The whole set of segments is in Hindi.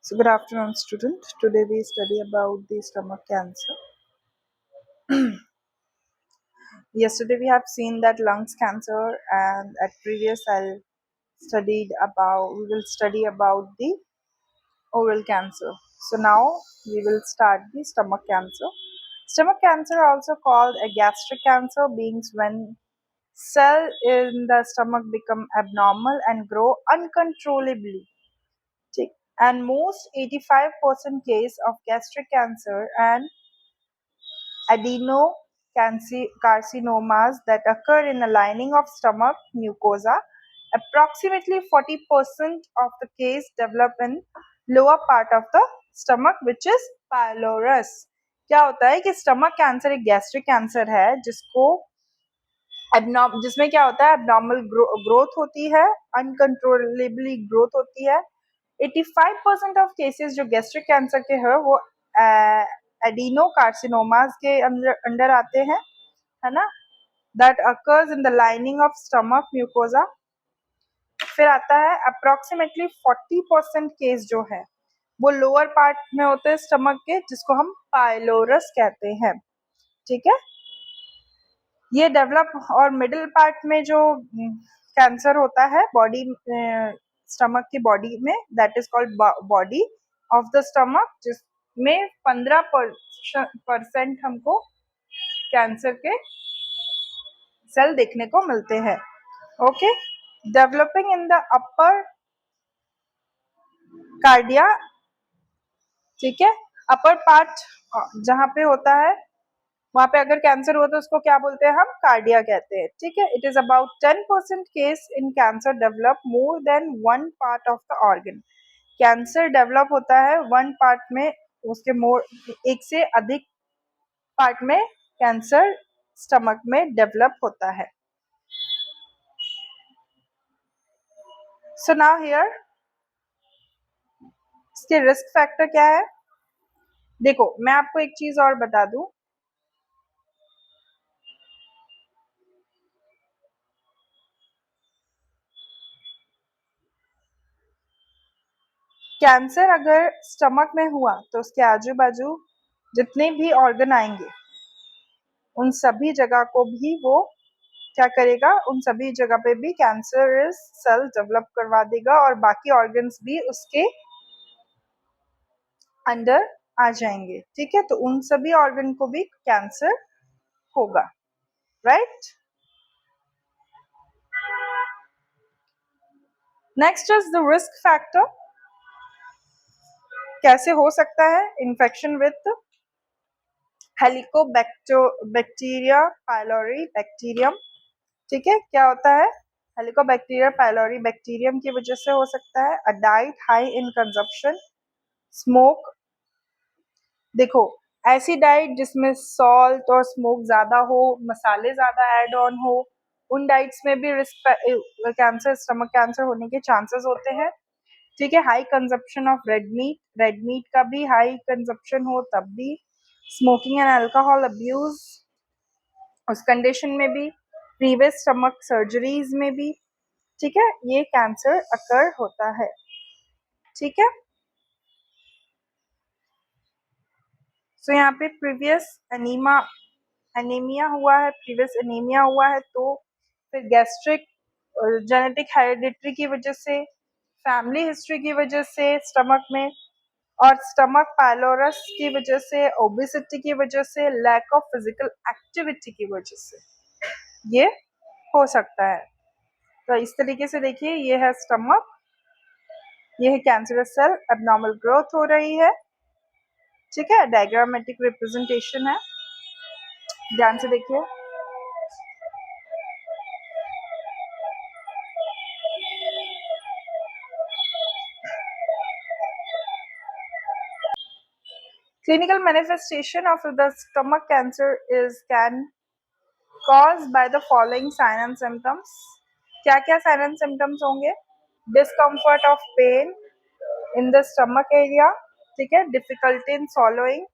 So good afternoon, student. Today we study about the stomach cancer. Yesterday we have seen that lungs cancer, and at previous we will study about the oral cancer. So now we will start the stomach cancer. Stomach cancer, also called a gastric cancer, beings when cell in the stomach become abnormal and grow uncontrollably. ठीक. And most 85% case of gastric cancer and adenocarcinomas that occur in the lining of stomach mucosa. Approximately 40% of the case develop in lower part of the stomach, which is pylorus. क्या होता है कि स्टमक कैंसर एक गैस्ट्रिक कैंसर है जिसमें क्या होता है, एबनॉर्मल ग्रोथ होती है, अनकंट्रोलेबली ग्रोथ होती है. 85% ऑफ केसेस जो गैस्ट्रिक कैंसर के हैं वो एडिनोकार्सिनोमास के अंडर आते हैं, है ना, that occurs in the lining of stomach mucosa. फिर आता है अप्रोक्सीमेटली 40% केस जो है वो लोअर पार्ट में होते हैं स्टमक के, जिसको हम पाइलोरस कहते हैं. ठीक है, ये डेवलप और मिडिल पार्ट में जो कैंसर होता है बॉडी स्टमक की बॉडी में, that is called body of the stomach, जिसमें 15% हमको कैंसर के सेल देखने को मिलते हैं. Okay, developing in the upper cardia. ठीक है, अपर पार्ट जहाँ पे होता है वहां पे अगर कैंसर हुआ तो उसको क्या बोलते हैं, हम कार्डिया कहते हैं. ठीक है, it is about 10% case in cancer develop more than one part of the organ. Cancer develop होता है वन पार्ट में, उसके एक से अधिक पार्ट में कैंसर स्टमक में डेवलप होता है. सो नाउ हियर इसके रिस्क फैक्टर क्या है. देखो, मैं आपको एक चीज और बता दूं, कैंसर अगर स्टमक में हुआ तो उसके आजू बाजू जितने भी ऑर्गन आएंगे उन सभी जगह को भी वो क्या करेगा, उन सभी जगह पे भी कैंसर सेल डेवलप करवा देगा और बाकी ऑर्गन्स भी उसके अंदर आ जाएंगे. ठीक है, तो उन सभी ऑर्गन को भी कैंसर होगा. Right. Next is the risk factor. कैसे हो सकता है इन्फेक्शन विथ हेलिकोबैक्टीरिया पाइलोरी बैक्टीरियम. ठीक है, क्या होता है, हेलिकोबैक्टीरिया पाइलोरी बैक्टीरियम की वजह से हो सकता है. A diet high in consumption, smoke. देखो, ऐसी डाइट जिसमें सॉल्ट और स्मोक ज्यादा हो, मसाले ज्यादा ऐड ऑन हो, उन डाइट्स में भी रिस्क कैंसर, स्टमक कैंसर होने के चांसेस होते हैं. ठीक है, high consumption of red meat का भी हाई कंजप्शन हो तब भी, स्मोकिंग एंड अल्कोहल अब्यूज उस कंडीशन में भी, प्रीवियस स्टमक सर्जरीज में भी. ठीक है, ये कैंसर अकर होता है. ठीक है, सो यहाँ पे प्रीवियस एनीमिया हुआ है, तो फिर गैस्ट्रिक जेनेटिक हेरिडिटरी की वजह से, फैमिली हिस्ट्री की वजह से स्टमक में, और स्टमक पाइलोरस की वजह से, ओबेसिटी की वजह से, लैक ऑफ फिजिकल एक्टिविटी की वजह से ये हो सकता है. तो इस तरीके से देखिए, ये है स्टमक, ये है कैंसरस सेल, एबनॉर्मल ग्रोथ हो रही है. ठीक है, डायग्रामेटिक रिप्रेजेंटेशन है, ध्यान से देखिए. Clinical manifestation of the stomach cancer can caused by the following sign and symptoms. क्या क्या sign and symptoms होंगे? Discomfort of pain in the stomach area, ठीक है, difficulty in swallowing,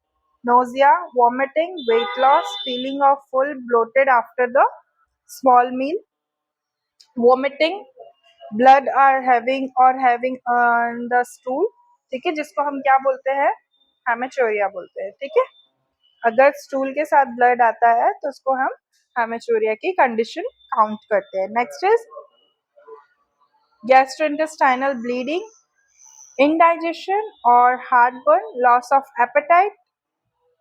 nausea, vomiting, weight loss, feeling of full bloated after the small meal, vomiting, blood are having on the stool. ठीक है, जिसको हम क्या बोलते हैं, हेमेचूरिया बोलते हैं। ठीक है, अगर स्टूल के साथ ब्लड आता है तो उसको हम हेमेचूरिया की कंडीशन काउंट करते हैं। Next is gastrointestinal bleeding, indigestion or heartburn, loss of appetite,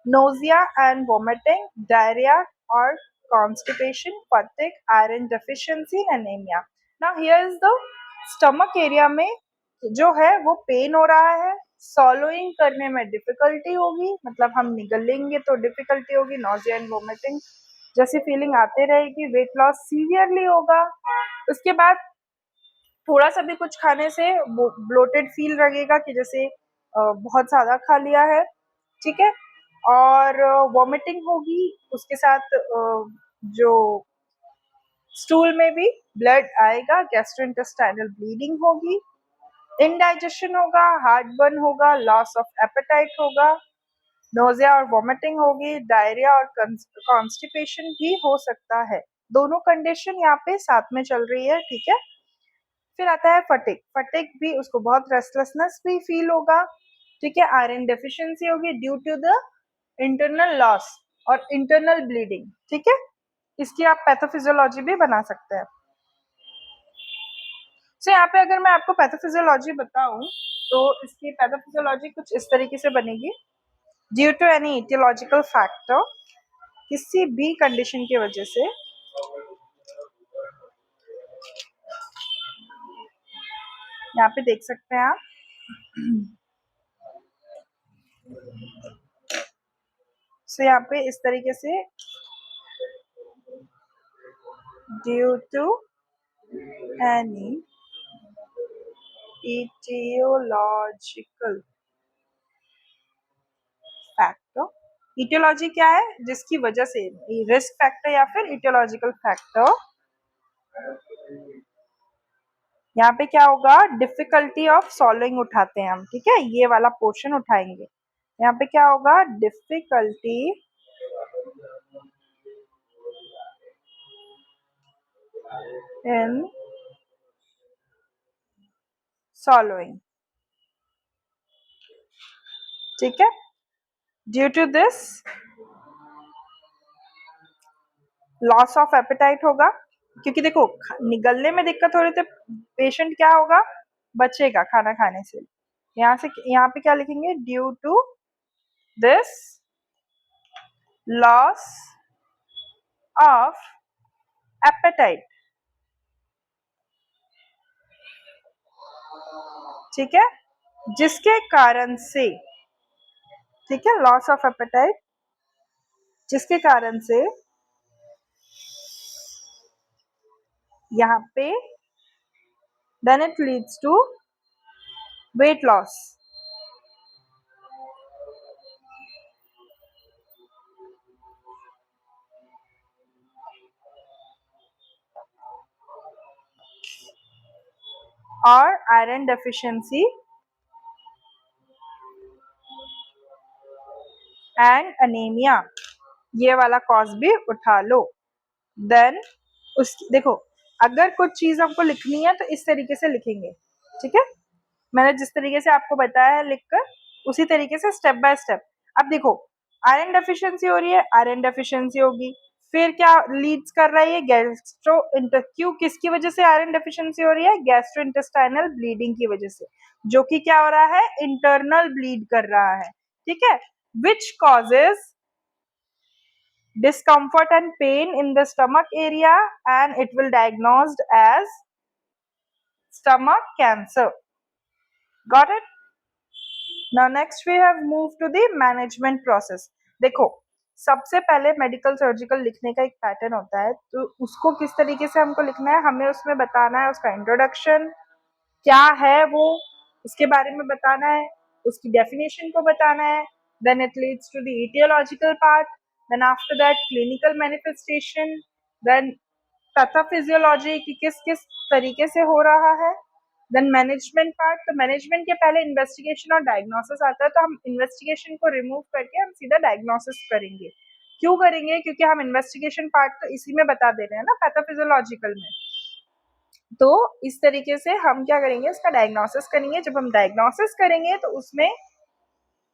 nausea and vomiting, diarrhea or constipation, fatigue, iron deficiency, anemia. Now here is the stomach area में जो है वो पेन हो रहा है, सॉलोइंग करने में डिफिकल्टी होगी, मतलब हम निगलेंगे तो डिफिकल्टी होगी, नोजिया एंड वोमिटिंग जैसी फीलिंग आते रहेगी, वेट लॉस सीवियरली होगा। उसके बाद थोड़ा सा भी कुछ खाने से ब्लोटेड फील लगेगा कि जैसे बहुत ज़्यादा खा लिया है। ठीक है, और वॉमिटिंग होगी, उसके साथ जो स्टूल में भी ब्लड आएगा, गैस्ट्रोइंटेस्टाइनल ब्लीडिंग होगी, इनडाइजेशन होगा, हार्टबर्न होगा, लॉस ऑफ एपेटाइट होगा, नोजिया और वॉमिटिंग होगी, डायरिया और कॉन्स्टिपेशन भी हो सकता है। दोनों कंडीशन यहाँ पे साथ में चल रही है। ठीक है, फिर आता है फटिक। फटिक भी, उसको बहुत रेस्टलेसनेस भी फील होगा। ठीक है, आयरन डेफिशिएंसी होगी due to the internal loss और इंटरनल ब्लीडिंग। ठीक है, इसकी आप पैथोफिजियोलॉजी भी बना सकते हैं। सो यहाँ पे अगर मैं आपको पैथोफिजियोलॉजी बताऊं तो इसकी पैथोफिजियोलॉजी कुछ इस तरीके से बनेगी। Due to any etiological factor, किसी भी कंडीशन की वजह से यहाँ पे देख सकते हैं आप, सो यहाँ पे इस तरीके से due to any etiological factor, etiology क्या है, जिसकी वजह से, रिस्क फैक्टर या फिर इटियोलॉजिकल फैक्टर। यहाँ पे क्या होगा, डिफिकल्टी ऑफ सॉल्विंग उठाते हैं हम। ठीक है, ये वाला पोर्शन उठाएंगे। यहाँ पे क्या होगा, डिफिकल्टी इन सॉल्विंग। ठीक है, due to this loss of appetite होगा, क्योंकि देखो निगलने में दिक्कत हो रही तो पेशेंट क्या होगा, बचेगा खाना खाने से। यहाँ से यहाँ पे क्या लिखेंगे, due to this loss of appetite. ठीक है, जिसके कारण से, ठीक है, लॉस ऑफ एपेटाइट जिसके कारण से यहाँ पे then it leads to weight loss. और आयरन डेफिशिएंसी एंड अनीमिया, ये वाला कॉज भी उठा लो। देन उसकी देखो, अगर कुछ चीज हमको लिखनी है तो इस तरीके से लिखेंगे। ठीक है, मैंने जिस तरीके से आपको बताया है लिखकर, उसी तरीके से स्टेप बाय स्टेप। अब देखो, आयरन डेफिशिएंसी हो रही है, आयरन डेफिशिएंसी होगी, फिर क्या लीड्स कर रहा है, गैस्ट्रो क्यों, किसकी वजह से आयरन डेफिशिएंसी हो रही है, गैस्ट्रो इंटेस्टाइनल ब्लीडिंग की वजह से, जो कि क्या हो रहा है, इंटरनल ब्लीड कर रहा है। ठीक है, which causes discomfort and pain in the stomach area and it will diagnosed as stomach cancer. Got it? Now next we have moved to the management process. देखो, सबसे पहले मेडिकल सर्जिकल लिखने का एक पैटर्न होता है, तो उसको किस तरीके से हमको लिखना है, हमें उसमें बताना है उसका इंट्रोडक्शन क्या है, वो उसके बारे में बताना है, उसकी डेफिनेशन को बताना है, then it leads to the etiological part, then after that clinical manifestation, then pathophysiology की किस किस तरीके से हो रहा है, देन मैनेजमेंट पार्ट। तो मैनेजमेंट के पहले इन्वेस्टिगेशन और डायग्नोसिस आता है, तो हम इन्वेस्टिगेशन को रिमूव करके हम सीधा डायग्नोसिस करेंगे। क्यों करेंगे, क्योंकि हम इन्वेस्टिगेशन पार्ट तो इसी में बता दे रहे हैं ना, पैथोफिजियोलॉजिकल में। तो इस तरीके से हम क्या करेंगे, इसका डायग्नोसिस करेंगे। जब हम डायग्नोसिस करेंगे तो उसमें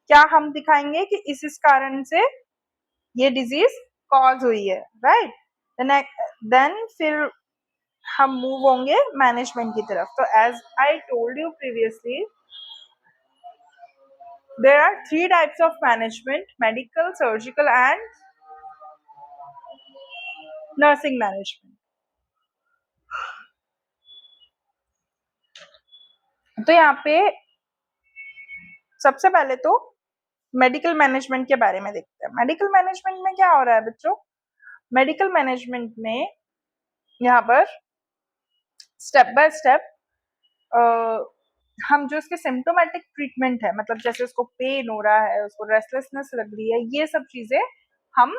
क्या हम दिखाएंगे कि इस कारण से ये डिजीज कॉज हुई है, राइट। देन फिर हम मूव होंगे मैनेजमेंट की तरफ। तो as I told you previously, there are three types of management: medical, surgical and nursing management। तो यहाँ पे सबसे पहले तो मेडिकल मैनेजमेंट के बारे में देखते हैं। मेडिकल मैनेजमेंट में क्या हो रहा है बच्चों? मेडिकल मैनेजमेंट में यहाँ पर स्टेप बाय स्टेप हम जो इसके सिम्टोमेटिक ट्रीटमेंट है, मतलब जैसे उसको पेन हो रहा है, उसको रेस्टलेसनेस लग रही है, ये सब चीजें हम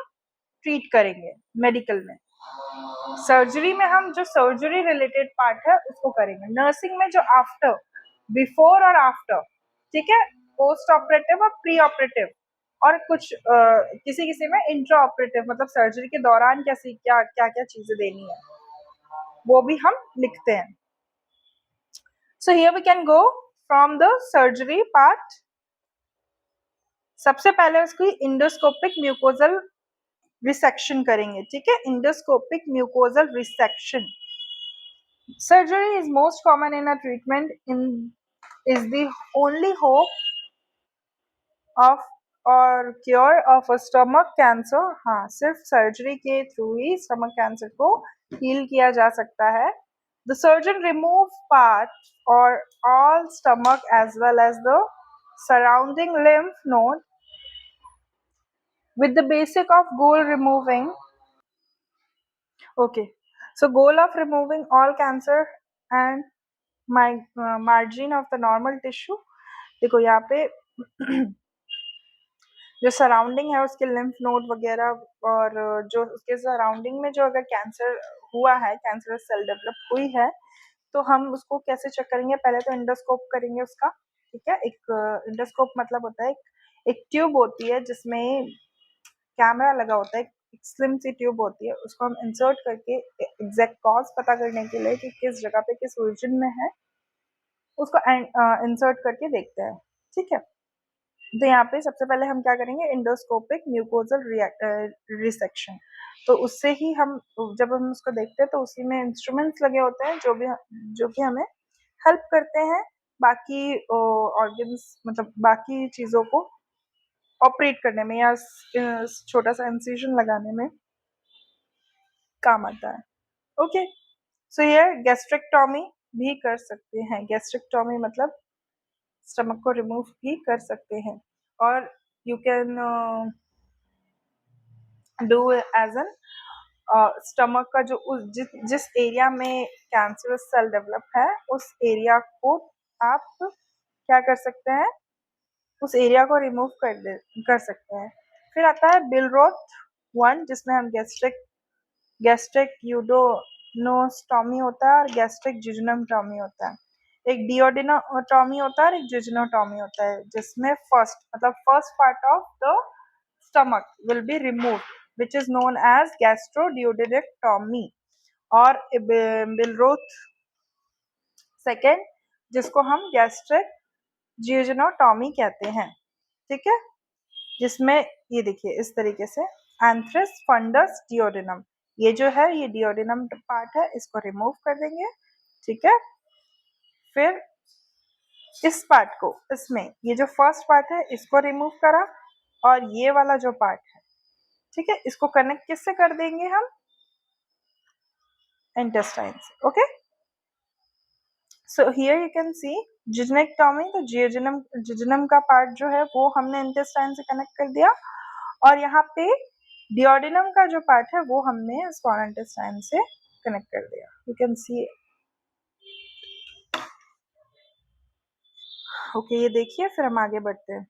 ट्रीट करेंगे मेडिकल में। सर्जरी में हम जो सर्जरी रिलेटेड पार्ट है उसको करेंगे। नर्सिंग में जो आफ्टर, बिफोर और आफ्टर, ठीक है, पोस्ट ऑपरेटिव और प्री ऑपरेटिव, और कुछ किसी किसी में इंट्रा ऑपरेटिव, मतलब सर्जरी के दौरान कैसी क्या क्या क्या चीजें देनी है वो भी हम लिखते हैं। So here we can go from the surgery part. सबसे पहले उसकी इंडोस्कोपिक म्यूकोजल रिसेक्शन करेंगे, ठीक है, endoscopic mucosal resection. Surgery is most common in a treatment in is the only hope of और क्योर ऑफ स्टमक कैंसर। हाँ, सिर्फ सर्जरी के थ्रू ही स्टमक कैंसर को हील किया जा सकता है। द सर्जन रिमूव पार्ट और all stomach as well as the surrounding lymph node with the basic of goal removing. Okay, so goal of removing all cancer and margin of the normal tissue। देखो यहाँ पे जो सराउंडिंग है उसके लिम्फ नोड वगैरह और जो उसके सराउंडिंग में जो अगर कैंसर हुआ है, कैंसर सेल डेवलप हुई है, तो हम उसको कैसे चेक करेंगे? पहले तो इंडोस्कोप करेंगे उसका, ठीक है। एक इंडोस्कोप मतलब होता है एक ट्यूब होती है जिसमें कैमरा लगा होता है, एक स्लिम सी ट्यूब होती है, उसको हम इंसर्ट करके एग्जैक्ट कॉज पता करने के लिए कि किस जगह पे किस रीजन में है उसको इंसर्ट करके देखते हैं, ठीक है। तो यहाँ पे सबसे पहले हम क्या करेंगे, इंडोस्कोपिक म्यूकोजल रिसेक्शन। तो उससे ही हम जब हम उसको देखते हैं तो उसी में इंस्ट्रूमेंट्स लगे होते हैं जो कि हमें हेल्प करते हैं बाकी ऑर्गन्स, मतलब बाकी चीज़ों को ऑपरेट करने में या छोटा सा इंसिजन लगाने में काम आता है। ओके, सो ये गैस्ट्रेक्टोमी भी कर सकते हैं। गैस्ट्रेक्टोमी मतलब स्टमक को रिमूव भी कर सकते हैं। और you can do as an stomach का जो जिस एरिया में कैंसरस सेल डेवलप है उस एरिया को आप क्या कर सकते हैं, उस एरिया को रिमूव कर सकते हैं। फिर आता है बिलरोथ 1 जिसमें हम गैस्ट्रिक यूडोनोस्टॉमी होता है और गैस्ट्रिक जिजोनोटॉमी होता है। एक डिओडिनोटॉमी होता है और एक जिजोनोटॉमी होता है, जिसमें first part of the stomach will be removed, which is known as gastroduodenectomy, और बिलरोथ सेकेंड जिसको हम गैस्ट्रिक जियोजेनोटॉमी कहते हैं, ठीक है। जिसमें ये देखिए इस तरीके से एंथ्रस फंडस डिओडिनम, ये जो है ये डिओडिनम पार्ट है, इसको रिमूव कर देंगे, ठीक है। फिर इस पार्ट को, इसमें ये जो फर्स्ट पार्ट है इसको रिमूव करा, और ये वाला जो पार्ट है, ठीक है, इसको कनेक्ट किससे कर देंगे हम? इंटेस्टाइन से। Okay, so here you can see jejunectomy, तो जिजनम का पार्ट जो है वो हमने इंटेस्टाइन से कनेक्ट कर दिया, और यहाँ पे डिओडिनम का जो पार्ट है वो हमने स्मॉल इंटेस्टाइन से कनेक्ट कर दिया। यू कैन सी, ओके, ये देखिए, फिर हम आगे बढ़ते हैं।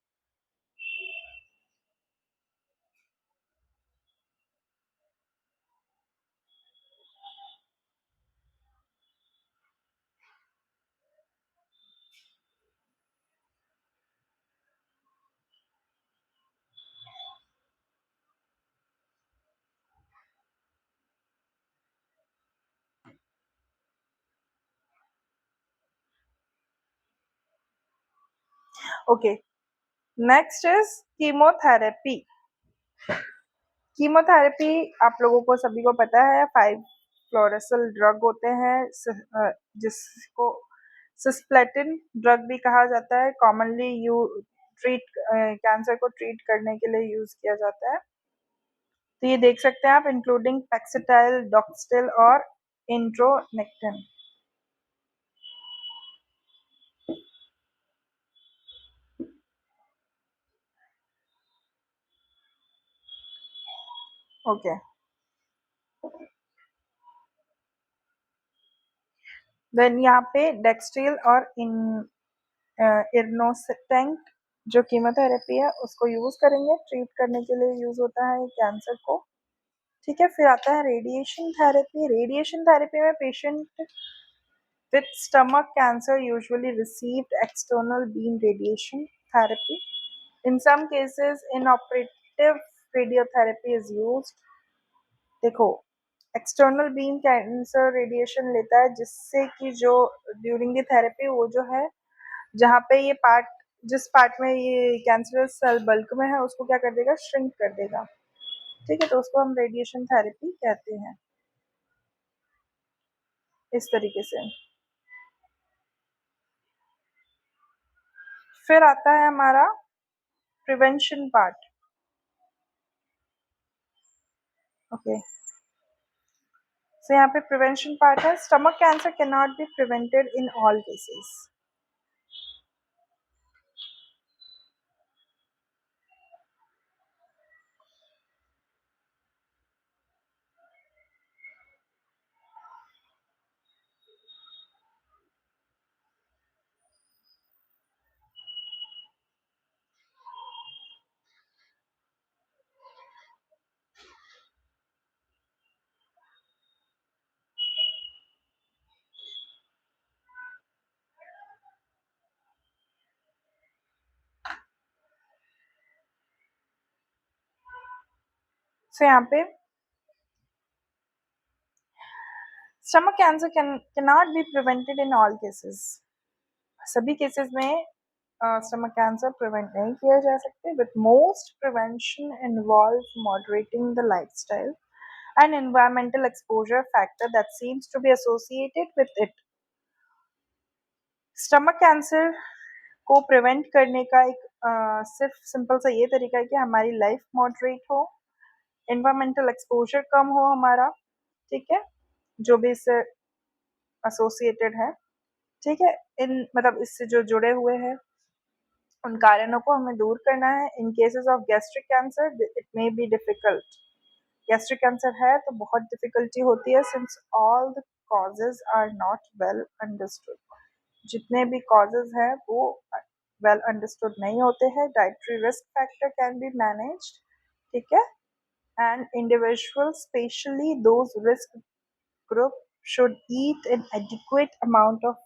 Okay, next is chemotherapy. Chemotherapy आप लोगों को सभी को पता है, 5 फ्लोरेसल ड्रग होते हैं जिसको सिस्प्लेटिन ड्रग भी कहा जाता है। कॉमनली यू ट्रीट कैंसर को ट्रीट करने के लिए यूज किया जाता है। तो ये देख सकते हैं आप, इंक्लूडिंग पैक्सिटाइल, डॉक्सटिल और इंट्रोनेक्टिन। ओके, देन यहाँ पे डेक्सट्रिल और इर्नोसेटेंट जो कीमोथेरेपी है उसको यूज करेंगे, ट्रीट करने के लिए यूज होता है कैंसर को। ठीक है, फिर आता है रेडिएशन थेरेपी। रेडिएशन थेरेपी में patient with stomach cancer usually received external beam radiation therapy. In some cases, inoperative radiotherapy is used. देखो, एक्सटर्नल बीम कैंसर रेडिएशन लेता है जिससे कि जो ड्यूरिंग द थेरेपी वो जो है जहाँ पे ये पार्ट, जिस पार्ट में ये कैंसरस सेल बल्क में है उसको क्या कर देगा, श्रिंक कर देगा। ठीक है, तो उसको हम रेडिएशन थेरेपी कहते हैं इस तरीके से। फिर आता है हमारा प्रिवेंशन पार्ट। ओके, सो यहाँ पे प्रिवेंशन पार्ट है, stomach cancer can not be prevented in all cases. So यहाँ पे stomach cancer can not be prevented in all cases. सभी केसेस में स्टमक कैंसर प्रिवेंट नहीं किया जा सकते। With most prevention involve moderating the lifestyle and environmental exposure factor that seems to be associated with it. Stomach cancer को प्रिवेंट करने का एक सिर्फ सिंपल सा ये तरीका है कि हमारी लाइफ मॉडरेट हो, एनवायरमेंटल एक्सपोजर कम हो हमारा, ठीक है, जो भी इससे एसोसिएटेड है। ठीक है, इन मतलब इससे जो जुड़े हुए हैं उन कारणों को हमें दूर करना है। In cases of gastric cancer it may be difficult. Gastric cancer है तो बहुत डिफिकल्टी होती है since all the causes are not well understood. जितने भी कॉजेज हैं वो वेल अंडरस्टूड नहीं होते हैं। Dietary risk factor can be managed, ठीक है, and individual specially those risk group should eat an adequate amount of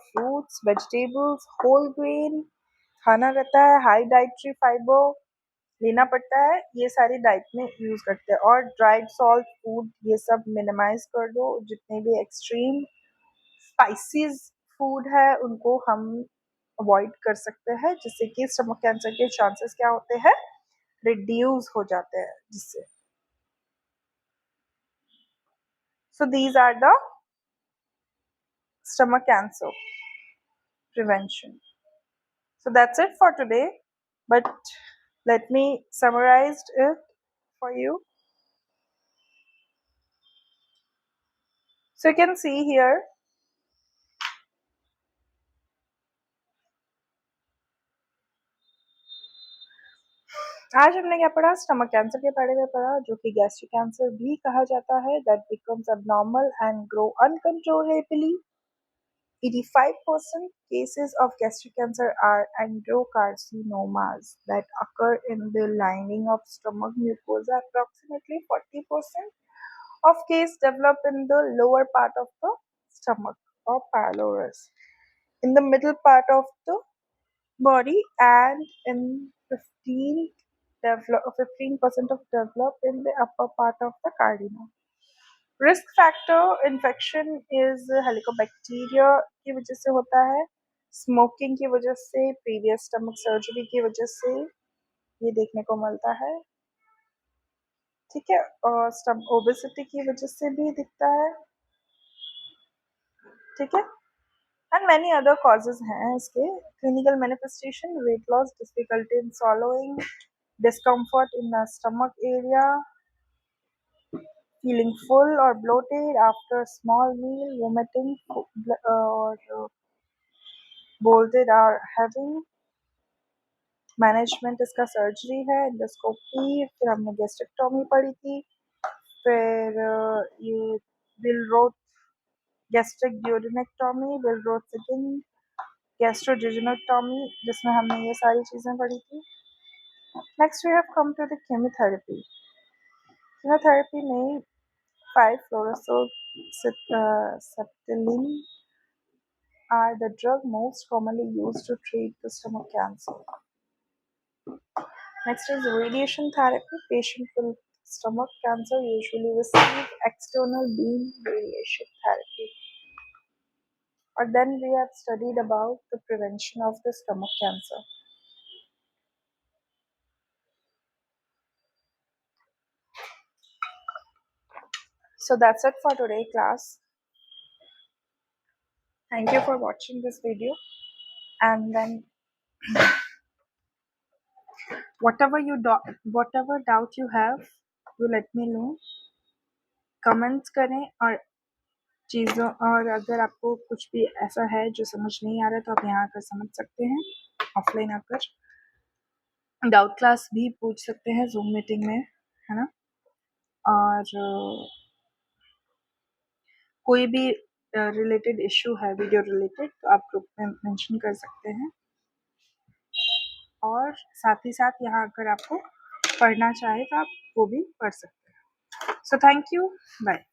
fruits, vegetables, whole grain खाना रहता है, हाई डाइटरी फाइबर लेना पड़ता है, ये सारी डाइट में यूज करते हैं। और ड्राइड सॉल्ट फूड ये सब मिनिमाइज कर दो। जितने भी एक्सट्रीम स्पाइसीज फूड है उनको हम अवॉइड कर सकते हैं, जिससे कि स्टमक कैंसर के चांसेस क्या होते हैं, रिड्यूस हो जाते हैं जिससे। So these are the stomach cancer prevention. So that's it for today, but let me summarize it for you. So you can see here, आज हमने क्या पढ़ा, स्टमक कैंसर के बारे में पढ़ा, जो कि गैस्ट्रिक कैंसर भी कहा जाता है, that becomes abnormal and grow uncontrollably. 85% cases of gastric cancer are adenocarcinomas that occur in the lining of stomach mucosa. Approximately 40% of cases develop in the lower part of the stomach or pylorus, in the middle part of the body, and in 15% of develop in the upper part of the cardium. Risk factor infection is helicobacteria की वजह से होता है। स्मोकिंग की वजह से, प्रीवियस स्टमक सर्जरी की वजह से ये देखने को मिलता है, ठीक है। और ओबेसिटी की वजह से भी दिखता है, ठीक है। एंड मैनी अदर कॉजेज हैं इसके। Clinical manifestation, weight loss, difficulty in swallowing, discomfort in the stomach area, feeling full or bloated after a small meal, vomiting or bloated or having। Management इसका सर्जरी है, एंडोस्कोपी, फिर हमने गैस्ट्रेक्टोमी पढ़ी थी, फिर ये विलरोथ गैस्ट्रिक ड्यूडेनेक्टोमी, विलरोथ सेकंड गैस्ट्रोजेजुनेक्टोमी, जिसमें हमने ये सारी चीज़ें पढ़ी थी। Next we have come to the chemotherapy. Chemotherapy में 5-fluorouracil are the drug most commonly used to treat the stomach cancer. Next is radiation therapy. Patient with stomach cancer usually receive external beam radiation therapy. Or then we have studied about the prevention of the stomach cancer. So that's it for today class. Thank you for watching this video, and then whatever doubt you have, you let me know. Comments करें और चीज़ों, और अगर आपको कुछ भी ऐसा है जो समझ नहीं आ रहा तो आप यहाँ आकर समझ सकते हैं, ऑफलाइन आकर डाउट क्लास भी पूछ सकते हैं जूम मीटिंग में, है ना। और कोई भी रिलेटेड इशू है वीडियो रिलेटेड तो आप ग्रुप में मेंशन कर सकते हैं, और साथ ही साथ यहाँ अगर आपको पढ़ना चाहे तो आप वो भी पढ़ सकते हैं। So thank you, bye.